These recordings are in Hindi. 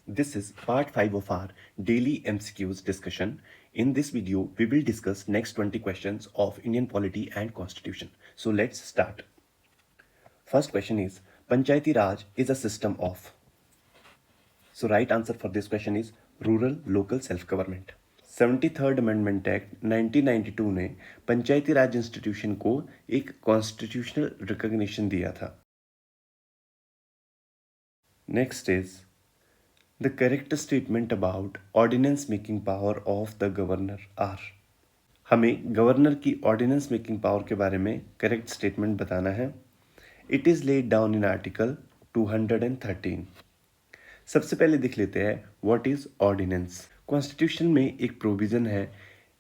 This is part 5 of our daily MCQs discussion. In this video, we will discuss next 20 questions of Indian polity and constitution. So let's start. First question is, Panchayati Raj is a system of. So right answer for this question is rural local self-government. 73rd amendment act 1992 ने पंचायती राज इंस्टीट्यूशन को एक कॉन्स्टिट्यूशनल रिकॉग्निशन दिया था. Next is The correct statement about ordinance making power of the governor are. हमें गवर्नर की ऑर्डिनेंस मेकिंग पावर के बारे में करेक्ट स्टेटमेंट बताना है. It is laid down in article 213. सबसे पहले देख लेते हैं व्हाट इज ऑर्डिनेंस. कॉन्स्टिट्यूशन में एक प्रोविजन है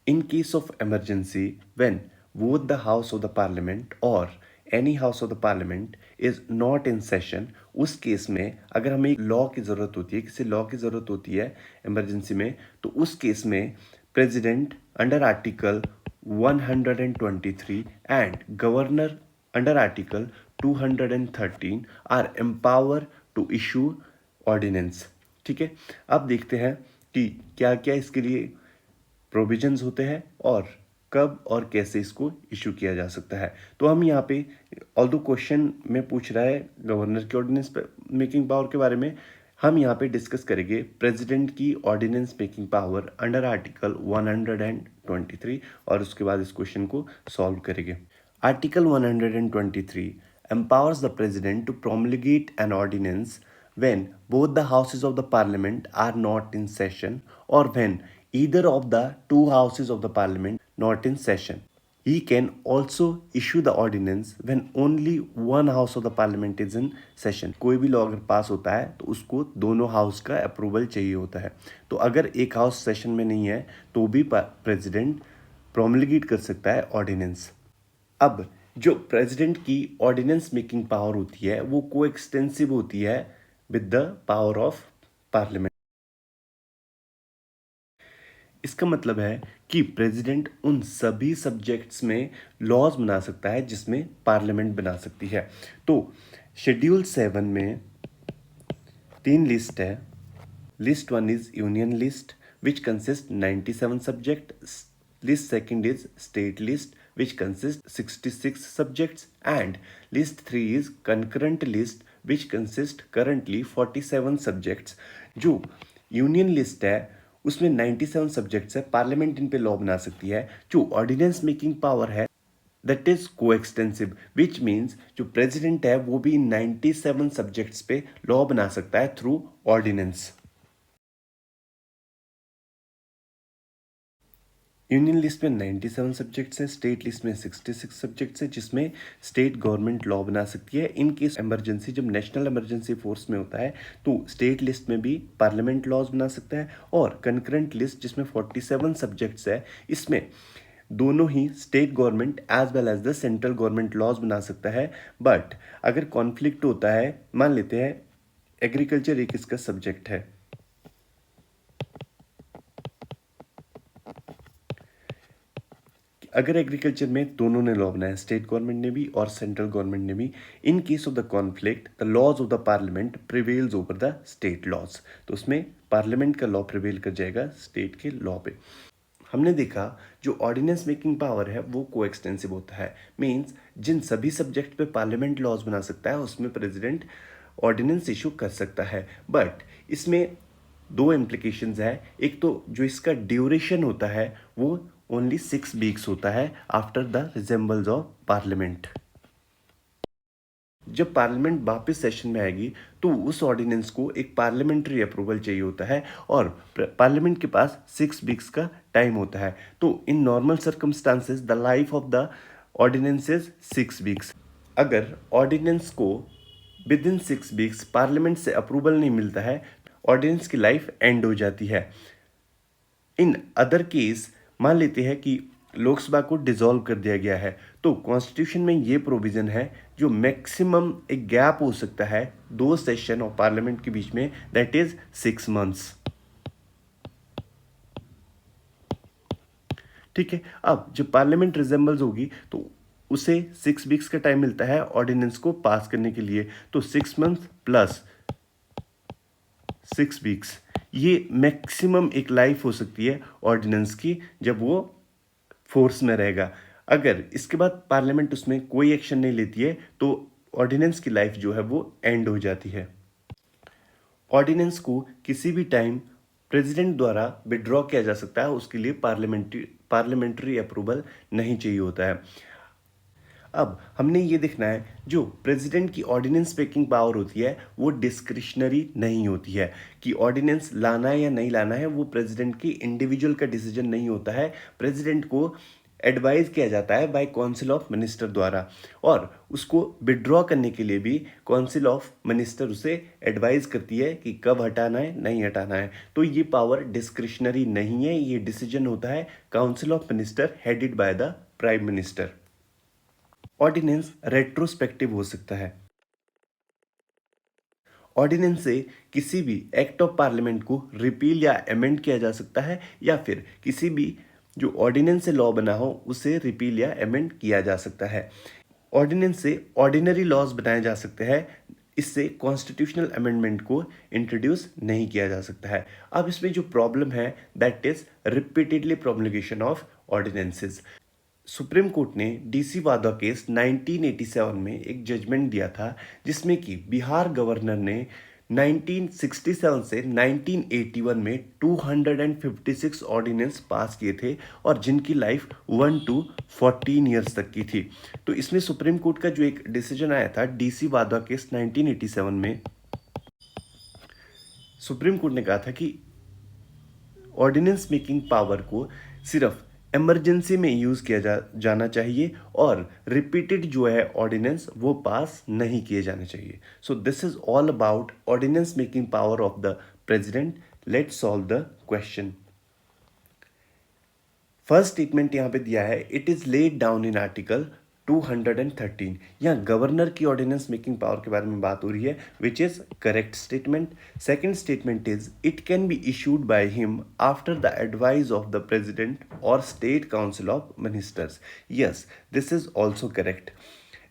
in case of emergency when both the house of the parliament और any house of the parliament is not in session. उस केस में अगर हमें लॉ की ज़रूरत होती है, किसी लॉ की ज़रूरत होती है इमरजेंसी में, तो उस केस में president under article 123 and governor under article 213 are empower to issue ordinance. ठीक है, अब देखते हैं कि क्या क्या इसके लिए प्रोविजंस होते हैं और कब और कैसे इसको इशू किया जा सकता है. तो हम यहाँ पे ऑल्दो क्वेश्चन में पूछ रहा है गवर्नर की ऑर्डिनेंस मेकिंग पावर के बारे में, हम यहाँ पे डिस्कस करेंगे प्रेसिडेंट की ordinance making power under article 123 और उसके बाद इस क्वेश्चन को सॉल्व करेंगे. Article 123 empowers the president to promulgate an ordinance when both the houses of the parliament are not in session or when either of the two houses of the parliament not in session. He can also issue the ordinance when only one house of the parliament is in session. कोई भी लॉ अगर पास होता है तो उसको दोनों हाउस का अप्रूवल चाहिए होता है. तो अगर एक हाउस सेशन में नहीं है तो भी प्रेसिडेंट प्रोमलगेट कर सकता है ऑर्डिनेंस. अब जो प्रेसिडेंट की ऑर्डिनेंस मेकिंग पावर होती है वो को एक्सटेंसिव होती है with the power of parliament. इसका मतलब है कि प्रेसिडेंट उन सभी सब्जेक्ट्स में लॉज बना सकता है जिसमें पार्लियामेंट बना सकती है. तो शेड्यूल 7 में 3 लिस्ट है. List 1 is union list which consist 97 subject. List second is state list which consists 66 subjects, and list 3 is concurrent list which consists currently 47 subjects. जो यूनियन लिस्ट है उसमें 97 सब्जेक्ट्स है, पार्लियामेंट इन पे लॉ बना सकती है. जो ऑर्डिनेंस मेकिंग पावर है दैट इज को एक्सटेंसिव विच मीन्स जो प्रेसिडेंट है वो भी 97 सब्जेक्ट्स पे लॉ बना सकता है थ्रू ऑर्डिनेंस. यूनियन लिस्ट में 97 सब्जेक्ट्स हैं, स्टेट लिस्ट में 66 सब्जेक्ट्स हैं जिसमें स्टेट गवर्नमेंट लॉ बना सकती है. इन केस इमरजेंसी, जब नेशनल इमरजेंसी फोर्स में होता है तो स्टेट लिस्ट में भी पार्लियामेंट लॉज बना सकता है. और कंकरेंट लिस्ट जिसमें 47 सब्जेक्ट्स है इसमें दोनों ही state government as well as the central government laws बना सकता है. बट अगर कॉन्फ्लिक्ट होता है, मान लेते हैं एग्रीकल्चर एक इसका सब्जेक्ट है, अगर एग्रीकल्चर में दोनों ने लॉ बनाया, स्टेट गवर्नमेंट ने भी और सेंट्रल गवर्नमेंट ने भी, in case of the conflict the laws of the parliament prevails over the state laws. तो उसमें पार्लियामेंट का लॉ प्रिवेल कर जाएगा स्टेट के लॉ पे. हमने देखा जो ऑर्डिनेंस मेकिंग पावर है वो को एक्सटेंसिव होता है. मीन्स जिन सभी सब्जेक्ट पे पार्लियामेंट लॉज बना सकता है उसमें प्रेसिडेंट ऑर्डिनेंस इशू कर सकता है. बट इसमें दो इम्प्लीकेशंस है. एक तो जो इसका ड्यूरेशन होता है वो ओनली 6 वीक्स होता है after the resembles of parliament. जब पार्लियामेंट वापस सेशन में आएगी तो उस ऑर्डिनेंस को एक पार्लियामेंट्री अप्रूवल चाहिए होता है और पार्लियामेंट के पास 6 वीक्स का टाइम होता है. तो in normal circumstances the life of the ordinance is 6 weeks. अगर ऑर्डिनेंस को विद इन 6 वीक्स पार्लियामेंट से अप्रूवल नहीं मिलता है, ऑर्डिनेंस की लाइफ एंड हो जाती है. इन अदर केस मान लेते हैं कि लोकसभा को डिसॉल्व कर दिया गया है तो कॉन्स्टिट्यूशन में ये प्रोविजन है जो मैक्सिमम एक गैप हो सकता है 2 सेशन ऑफ पार्लियामेंट के बीच में, दैट इज 6 मंथ्स. ठीक है, अब जब पार्लियामेंट रिजेंबल्स होगी तो उसे 6 वीक्स का टाइम मिलता है ऑर्डिनेंस को पास करने के लिए. तो 6 मंथ प्लस 6 वीक्स, ये मैक्सिमम एक लाइफ हो सकती है ऑर्डिनेंस की जब वो फोर्स में रहेगा। अगर इसके बाद पार्लियामेंट उसमें कोई एक्शन नहीं लेती है तो ऑर्डिनेंस की लाइफ जो है वो एंड हो जाती है। ऑर्डिनेंस को किसी भी टाइम प्रेसिडेंट द्वारा विड्रॉ किया जा सकता है, उसके लिए पार्लियामेंट्री अप्रूवल नहीं चाहिए होता है। अब हमने ये देखना है जो प्रेसिडेंट की ऑर्डिनेंस मेकिंग पावर होती है वो डिस्क्रिशनरी नहीं होती है, कि ऑर्डिनेंस लाना है या नहीं लाना है वो प्रेसिडेंट की इंडिविजुअल का डिसीजन नहीं होता है। प्रेसिडेंट को एडवाइज किया जाता है बाय काउंसिल ऑफ मिनिस्टर द्वारा, और उसको विड्रॉ करने के लिए भी काउंसिल ऑफ मिनिस्टर उसे एडवाइज करती है कि कब हटाना है नहीं हटाना है। तो ये पावर डिस्क्रिशनरी नहीं है, ये डिसीजन होता है council of minister headed by the prime minister. Ordinance retrospective हो सकता है। ऑर्डिनेंस से किसी भी एक्ट ऑफ पार्लियामेंट को रिपील या अमेंड किया जा सकता है, या फिर किसी भी जो ऑर्डिनेंस से लॉ बना हो उसे रिपील या अमेंड किया जा सकता है। ऑर्डिनेंस से ऑर्डिनरी लॉज बनाए जा सकते हैं, इससे कॉन्स्टिट्यूशनल अमेंडमेंट को इंट्रोड्यूस नहीं किया जा सकता है। अब इसमें जो प्रॉब्लम है that is repeatedly promulgation of ordinances. Supreme Court ने डीसी वादा केस 1987 में एक जजमेंट दिया था जिसमें कि बिहार गवर्नर ने 1967 से 1981 में 256 ऑर्डिनेंस पास किए थे, और जिनकी लाइफ 1 to 14 ईयर्स तक की थी। तो इसमें सुप्रीम कोर्ट का जो एक डिसीजन आया था डीसी वादा केस 1987 में, सुप्रीम कोर्ट ने कहा था कि ऑर्डिनेंस मेकिंग पावर को सिर्फ इमरजेंसी में यूज़ किया जाना चाहिए, और रिपीटेड जो है ऑर्डिनेंस वो पास नहीं किए जाने चाहिए। So this is all about ordinance making power of the president. Let's solve the question. First statement यहाँ पे दिया है, it is laid down in article 213। यहाँ गवर्नर की ऑर्डिनेंस मेकिंग पावर के बारे में बात हो रही है, which is correct statement. Second statement is it can be issued by him after the advice of the president और state council of ministers. Yes, this is also correct.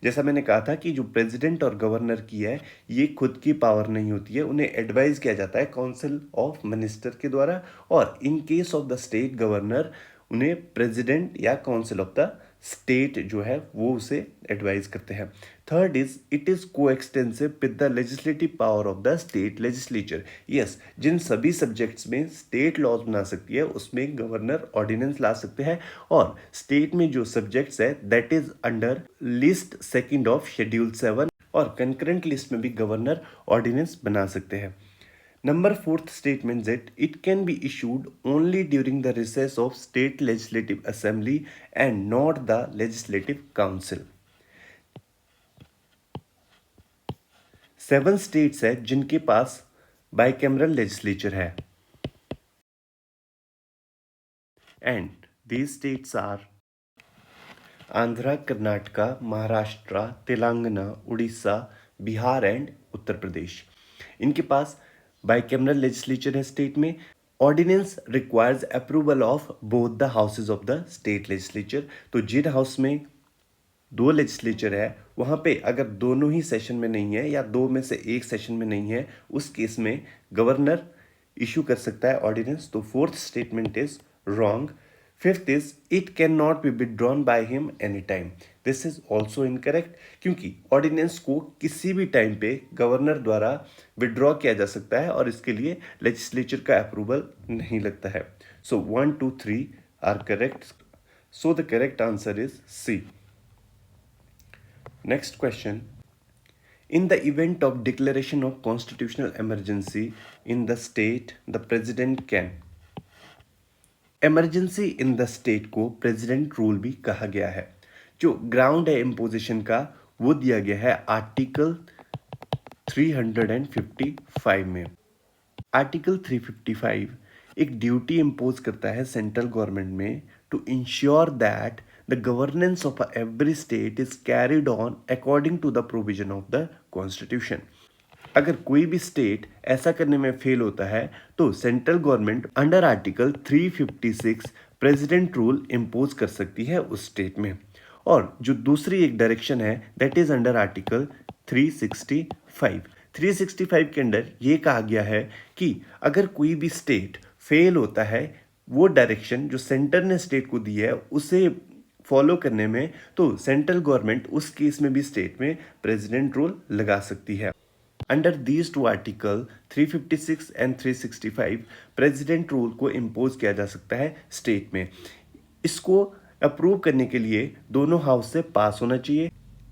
जैसा मैंने कहा था कि जो प्रेसिडेंट और गवर्नर की है ये खुद की पावर नहीं होती है, उन्हें एडवाइस किया जाता है काउंसिल ऑफ मिनिस्टर के द्वारा, और in case of the state governor उन्हें प्रेसिडेंट या काउंसिल ऑफ द स्टेट जो है वो उसे एडवाइस करते हैं। Third is it is coextensive with the legislative power of the state legislature. Yes, जिन सभी सब्जेक्ट्स में स्टेट लॉज बना सकती है उसमें गवर्नर ऑर्डिनेंस ला सकते हैं, और स्टेट में जो सब्जेक्ट्स है that is under list second of schedule 7, और कंकरेंट लिस्ट में भी गवर्नर ऑर्डिनेंस बना सकते हैं। Number fourth statement that it can be issued only during the recess of state legislative assembly and not the legislative council. 7 states है जिनके पास bicameral legislature है, and these states are Andhra, Karnataka, Maharashtra, Telangana, Orissa, Bihar and Uttar Pradesh. इनके पास बाइकैमरल लेजिस्लेचर है स्टेट में। Ordinance requires approval of both the houses of the state legislature. तो जिन हाउस में 2 लेजिस्लेचर है वहाँ पे अगर दोनों ही सेशन में नहीं है या 2 में से 1 सेशन में नहीं है, उस केस में गवर्नर इशू कर सकता है ऑर्डिनेंस। तो fourth statement is wrong. Fifth is it can not be withdrawn by him any time. This is also incorrect, क्योंकि ऑर्डिनेंस को किसी भी टाइम पे गवर्नर द्वारा विड्रॉ किया जा सकता है और इसके लिए लेजिस्लेचर का अप्रूवल नहीं लगता है। So 1, 2, 3 are correct. So the correct answer is C. Next question, in the event of declaration of constitutional emergency in the state, the president can। Emergency in the state को प्रेसिडेंट रूल भी कहा गया है। जो ग्राउंड है इम्पोजिशन का वो दिया गया है आर्टिकल 355 में। आर्टिकल 355 एक ड्यूटी इम्पोज करता है सेंट्रल गवर्नमेंट में to ensure that the governance of every state is carried on according to the provision of the constitution. अगर कोई भी स्टेट ऐसा करने में फेल होता है तो central government under article 356 president rule impose कर सकती है उस स्टेट में। और जो दूसरी एक डायरेक्शन है दैट इज अंडर आर्टिकल 365। 365 के अंदर ये कहा गया है कि अगर कोई भी स्टेट फेल होता है वो डायरेक्शन जो सेंटर ने स्टेट को दी है उसे फॉलो करने में, तो सेंट्रल गवर्नमेंट उस केस में भी स्टेट में प्रेसिडेंट रूल लगा सकती है। Under these two article 356 and 365 president rule को इम्पोज किया जा सकता है स्टेट में। इसको अप्रूव करने के लिए दोनों हाउस से पास होना चाहिए।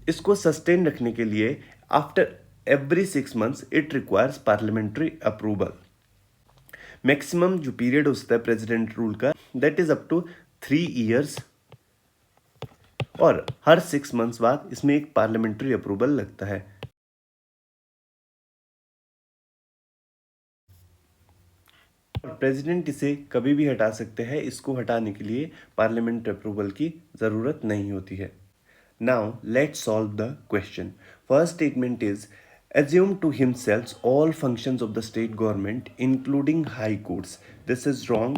इसको सस्टेन रखने के लिए after every 6 months it requires parliamentary approval. Maximum जो पीरियड होता है प्रेसिडेंट रूल का that is up to 3 years, और हर 6 मंथ्स बाद इसमें एक पार्लियामेंट्री अप्रूवल लगता है। प्रेसिडेंट इसे कभी भी हटा सकते हैं, इसको हटाने के लिए पार्लियामेंट अप्रूवल की ज़रूरत नहीं होती है। Now let's solve the question. First statement is assume to himself all functions of the state government including high courts. This is wrong.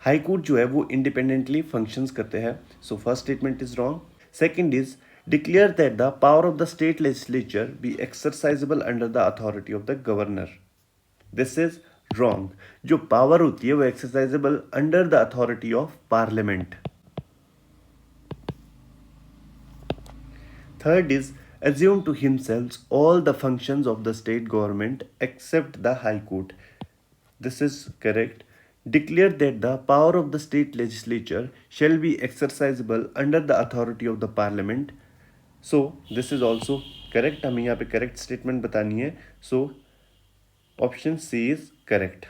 High court जो है वो इंडिपेंडेंटली फंक्शंस करते हैं, so first statement is wrong. Second is declare that the power of the state legislature be exercisable under the authority of the governor. This is wrong. जो पावर होती है वो exercisable under the authority of parliament. Third is assume to himself all the functions of the state government except the high court. This is correct. Declare that the power of the state legislature shall be exercisable under the authority of the parliament. So this is also correct. हमें यहाँ पे correct statement बतानी है, so option C is correct.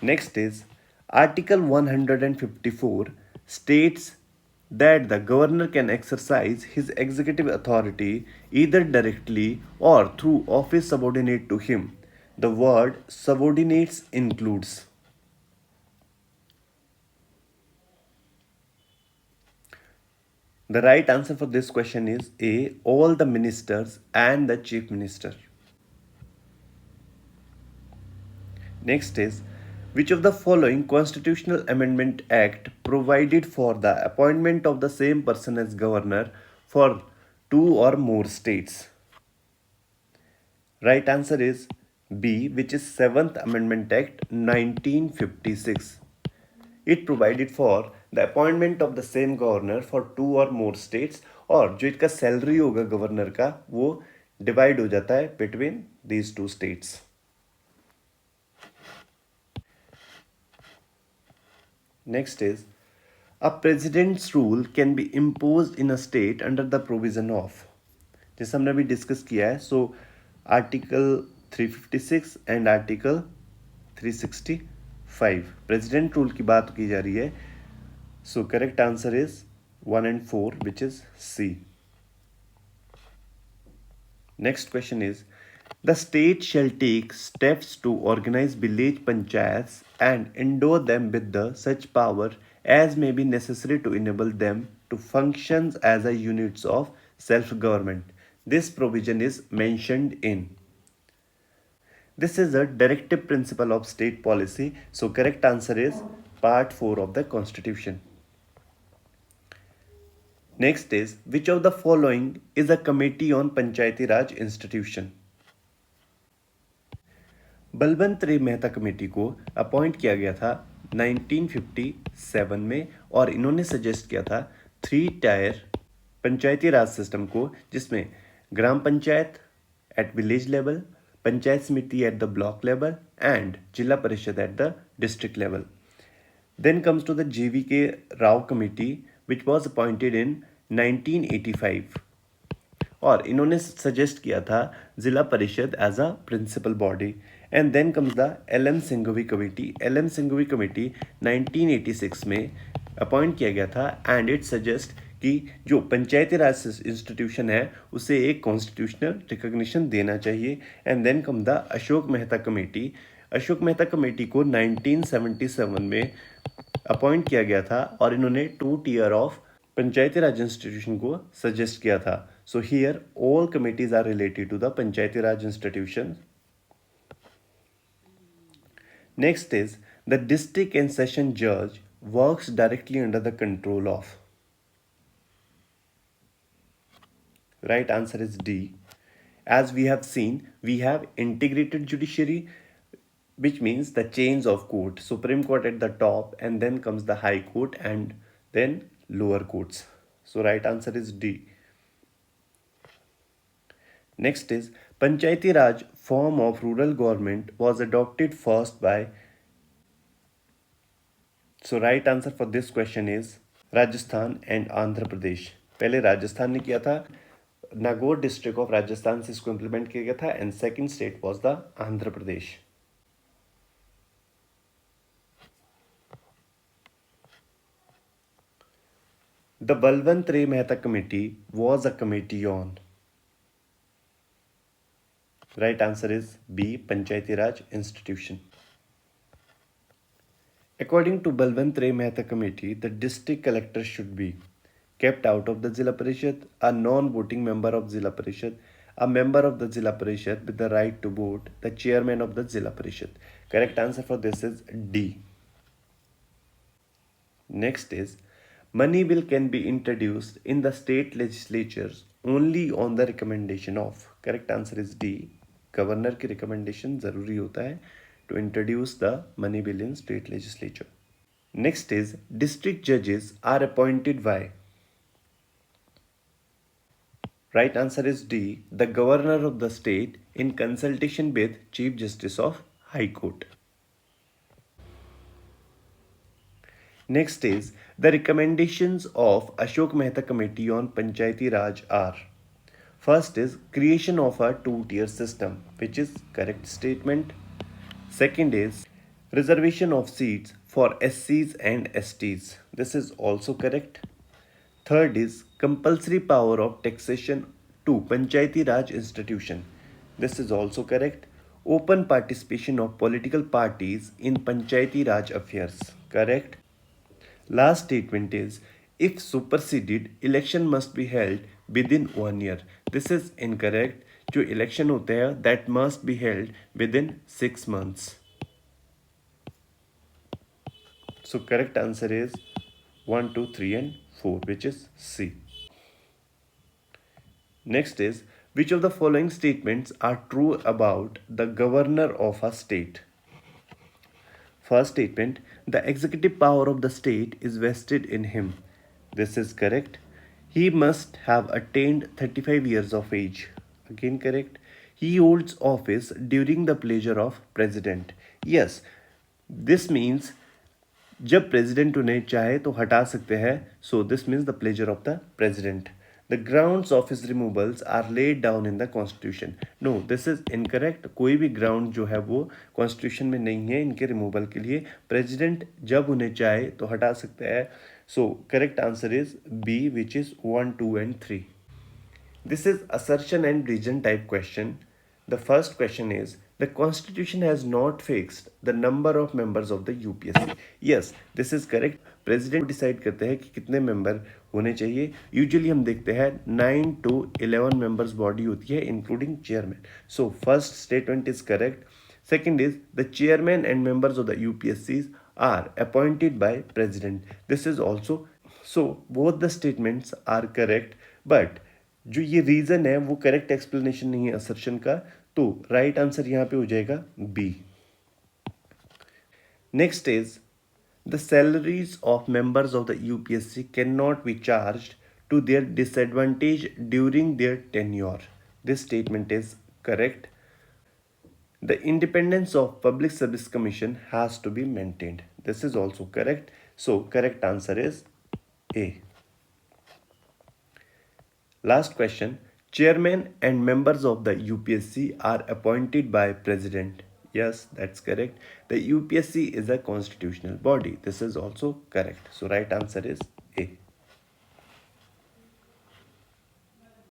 Next is Article 154 states that the governor can exercise his executive authority either directly or through office subordinate to him. The word subordinates includes. The right answer for this question is A, all the ministers and the chief minister. Next is, which of the following constitutional amendment act provided for the appointment of the same person as governor for 2 or more states? Right answer is B, which is 7th Amendment Act 1956. It provided for the appointment of the same governor for 2 or more states, और जो इसका सैलरी होगा गवर्नर का वो डिवाइड हो जाता है between these 2 states. Next is, a president's rule can be imposed in a state under the provision of, जैसे हमने अभी डिस्कस किया है, so article 356 and article 365 president rule की बात की जा रही है, so correct answer is 1 and 4 which is C. Next question is, the state shall take steps to organize village panchayats and endow them with the such power as may be necessary to enable them to function as a units of self-government. This provision is mentioned in. This is a directive principle of state policy. So correct answer is part 4 of the Constitution. Next is, which of the following is a committee on Panchayati Raj institution? Balwant रे मेहता कमेटी को अपॉइंट किया गया था 1957 में, और इन्होंने सजेस्ट किया था 3 टायर पंचायती राज सिस्टम को, जिसमें gram panchayat at village level, panchayat samiti at the block level and zila parishad at the district level. Then comes to the JVK Rao committee which was appointed in 1985, और इन्होंने सजेस्ट किया था Zila Parishad as a principal body. And then comes the LM Singhvi committee. LM Singhvi committee 1986 में अपॉइंट किया गया था एंड इट सजेस्ट कि जो पंचायती राज इंस्टीट्यूशन है उसे एक कॉन्स्टिट्यूशनल रिकॉग्निशन देना चाहिए. And then come the Ashok Mehta committee. Ashok Mehta committee को 1977 में अपॉइंट किया गया था और इन्होंने 2 tier of panchayati raj institution को सजेस्ट किया था. So here all committees are related to the panchayati raj institution. Next is the district and session जज works directly under the control of. Right answer is D. As we have seen, we have integrated judiciary, which means the chains of court. Supreme Court at the top, and then comes the High Court, and then lower courts. So right answer is D. Next is Panchayati Raj form of rural government was adopted first by. So right answer for this question is Rajasthan and Andhra Pradesh. पहले राजस्थान ने किया था, नागौर डिस्ट्रिक्ट ऑफ राजस्थान से इसको इम्प्लीमेंट किया गया था, and second state was the Andhra Pradesh. The Balwant Ray Mehta Committee was a committee on. Right answer is B. Panchayati Raj Institution. According to Balwant Ray Mehta Committee, the district collector should be kept out of the Zilla Parishad, a non-voting member of Zilla Parishad, a member of the Zilla Parishad with the right to vote, the chairman of the Zilla Parishad. Correct answer for this is D. Next is money bill can be introduced in the state legislatures only on the recommendation of. Correct answer is D. Governor की रिकमेंडेशन जरूरी होता है to introduce the money bill in state legislature. Next is district judges are appointed by. Right answer is D. The governor of the state in consultation with Chief Justice of High Court. Next is the recommendations of Ashok Mehta Committee on Panchayati Raj are. First is creation of a two-tier system, which is correct statement. Second is reservation of seats for SCs and STs. This is also correct. Third is compulsory power of taxation to Panchayati Raj institution. This is also correct. Open participation of political parties in Panchayati Raj affairs. Correct. Last statement is if superseded, election must be held within 1 year. This is incorrect. जो इलेक्शन होते हैं that must be held within 6 months. So correct answer is 1, 2, 3 and 4, which is C. Next is which of the following statements are true about the governor of a state? First statement, the executive power of the state is vested in him. This is correct. He must have attained 35 years of age. Again correct. He holds office during the pleasure of president. Yes, this means जब प्रेसिडेंट उन्हें चाहे तो हटा सकते हैं. So this means the pleasure of the president. The grounds of his removals are laid down in the constitution. No, this is incorrect. कोई भी ground जो है वो constitution में नहीं है इनके removal के लिए. President जब उन्हें चाहे तो हटा सकते हैं. So correct answer is B, which is 1, 2 and 3. This is assertion and reason type question. The first question is the constitution has not fixed the number of members of the UPSC. Yes, this is correct. President decide करते हैं कि कितने member होने चाहिए. Usually हम देखते हैं 9 to 11 members body होती है including chairman. So first statement is correct. Second is the chairman and members of the UPSCs are appointed by president. This is also so both the statements are correct, but जो ये रीजन है वो करेक्ट एक्सप्लेनेशन नहीं है असर्शन का, तो राइट आंसर यहाँ पे हो जाएगा B. Next is the salaries of members of the UPSC can not be charged to their disadvantage during their tenure. This statement is correct. The independence of Public Service Commission has to be maintained. This is also correct. So correct answer is A. Last question. Chairman and members of the UPSC are appointed by President. Yes, that's correct. The UPSC is a constitutional body. This is also correct. So right answer is A.